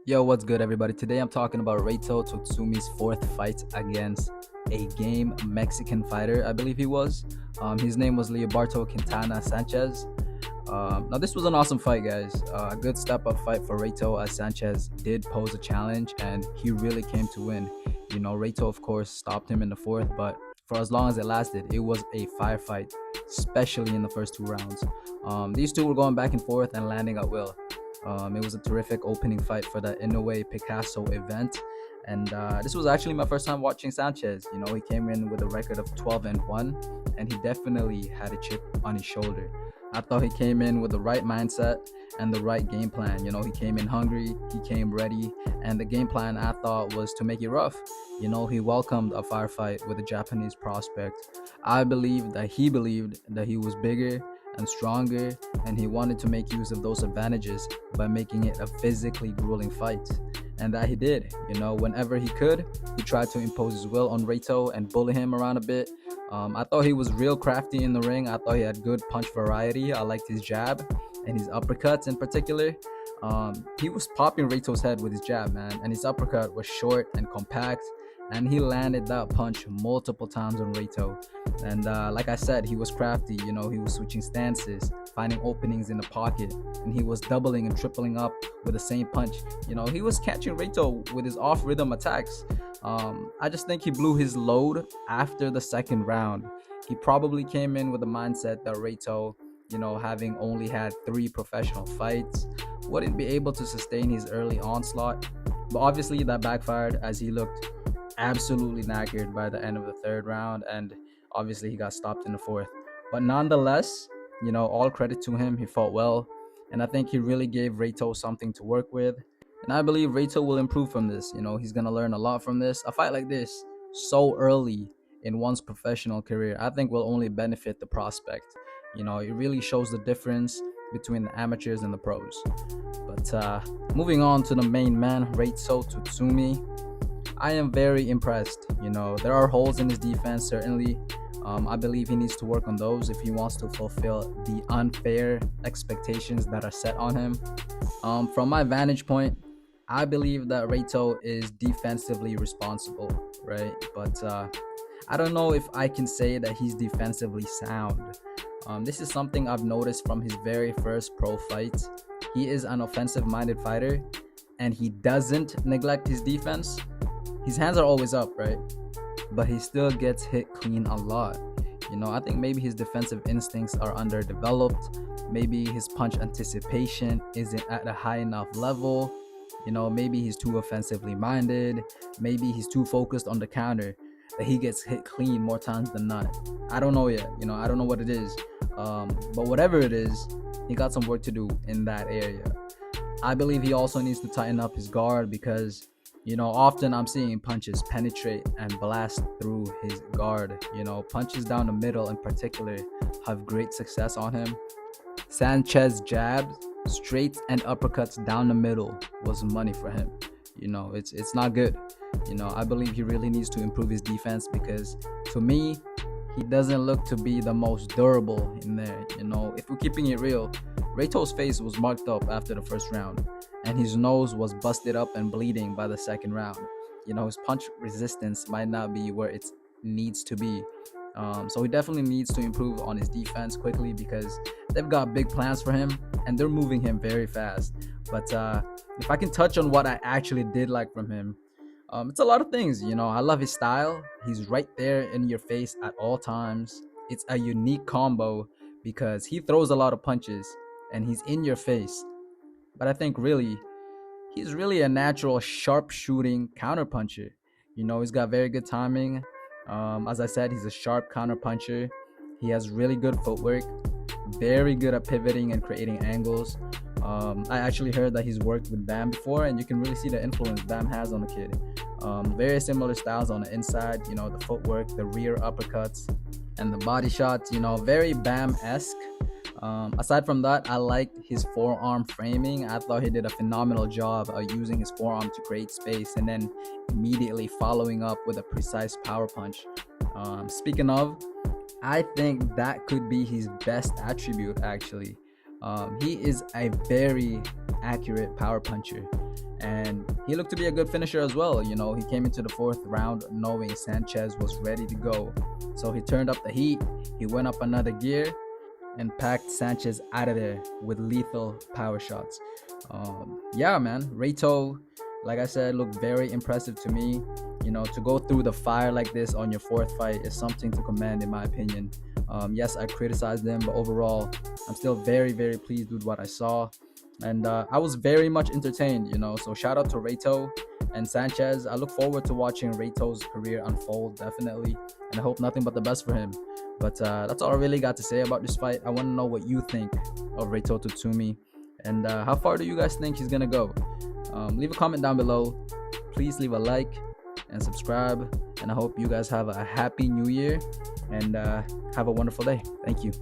Yo, what's good, everybody? Today I'm talking about Reito Tsutsumi's fourth fight against a game Mexican fighter, I believe he was. His name was Leobardo Quintana Sanchez. Now, this was an awesome fight, guys. A good step up fight for Reito, as Sanchez did pose a challenge and he really came to win. Reito, of course, stopped him in the fourth, but for as long as it lasted, it was a firefight, especially in the first two rounds. These two were going back and forth and landing at will. It was a terrific opening fight for the Inoue Picasso event. And this was actually my first time watching Sanchez. He came in with a record of 12-1, and he definitely had a chip on his shoulder. I thought he came in with the right mindset and the right game plan. He came in hungry, he came ready, and the game plan I thought was to make it rough. He welcomed a firefight with a Japanese prospect. I believe that he believed that he was bigger and stronger, and he wanted to make use of those advantages by making it a physically grueling fight. And that he did. Whenever he could, he tried to impose his will on Reito and bully him around a bit. I thought he was real crafty in the ring. I thought he had good punch variety. I liked his jab and his uppercuts in particular. He was popping Reito's head with his jab, man, and his uppercut was short and compact, and he landed that punch multiple times on Reito. And like I said, he was crafty. He was switching stances, finding openings in the pocket, and he was doubling and tripling up with the same punch. He was catching Reito with his off-rhythm attacks. I just think he blew his load after the second round. He probably came in with the mindset that Reito, having only had 3 professional fights, wouldn't be able to sustain his early onslaught. But obviously that backfired, as he looked absolutely knackered by the end of the third round, and obviously he got stopped in the fourth. But nonetheless, all credit to him. He fought well, and I think he really gave Reito something to work with. And I believe Reito will improve from this. He's gonna learn a lot from this. A fight like this so early in one's professional career, I think will only benefit the prospect. It really shows the difference between the amateurs and the pros. But moving on to the main man, Reito Tsutsumi, I am very impressed. There are holes in his defense, certainly. I believe he needs to work on those if he wants to fulfill the unfair expectations that are set on him. From my vantage point, I believe that Reito is defensively responsible, right? But I don't know if I can say that he's defensively sound. This is something I've noticed from his very first pro fight. He is an offensive-minded fighter, and he doesn't neglect his defense. His hands are always up, right? But he still gets hit clean a lot. I think maybe his defensive instincts are underdeveloped. Maybe his punch anticipation isn't at a high enough level. Maybe he's too offensively minded. Maybe he's too focused on the counter that he gets hit clean more times than not. I don't know yet. I don't know what it is. But whatever it is, he got some work to do in that area. I believe he also needs to tighten up his guard because often I'm seeing punches penetrate and blast through his guard. Punches down the middle in particular have great success on him. Sanchez jabs, straights, and uppercuts down the middle was money for him. It's not good. I believe he really needs to improve his defense because, to me, he doesn't look to be the most durable in there. If we're keeping it real, Reito's face was marked up after the first round, and his nose was busted up and bleeding by the second round. His punch resistance might not be where it needs to be. So he definitely needs to improve on his defense quickly because they've got big plans for him and they're moving him very fast. But if I can touch on what I actually did like from him, it's a lot of things. I love his style. He's right there in your face at all times. It's a unique combo because he throws a lot of punches and he's in your face. But I think he's really a natural sharp-shooting counterpuncher. He's got very good timing. As I said, he's a sharp counterpuncher. He has really good footwork, very good at pivoting and creating angles. I actually heard that he's worked with Bam before, and you can really see the influence Bam has on the kid. Very similar styles on the inside, the footwork, the rear uppercuts, and the body shots, very Bam-esque. Aside from that, I liked his forearm framing. I thought he did a phenomenal job of using his forearm to create space and then immediately following up with a precise power punch. Speaking of, I think that could be his best attribute, actually. He is a very accurate power puncher. and he looked to be a good finisher as well. You know, he came into the fourth round knowing Sanchez was ready to go, so he turned up the heat. He went up another gear and packed Sanchez out of there with lethal power shots. Yeah, man, Reito, like I said, looked very impressive to me. You know, to go through the fire like this on your fourth fight is something to commend, in my opinion. Yes, I criticized them, but overall, I'm still very, very pleased with what I saw. And I was very much entertained, you know. So shout out to Reito and Sanchez. I look forward to watching Reito's career unfold, definitely. And I hope nothing but the best for him. But that's all I really got to say about this fight. I want to know what you think of Reito Tsutsumi. And how far do you guys think he's going to go? Leave a comment down below. Please leave a like and subscribe. And I hope you guys have a happy new year and have a wonderful day. Thank you.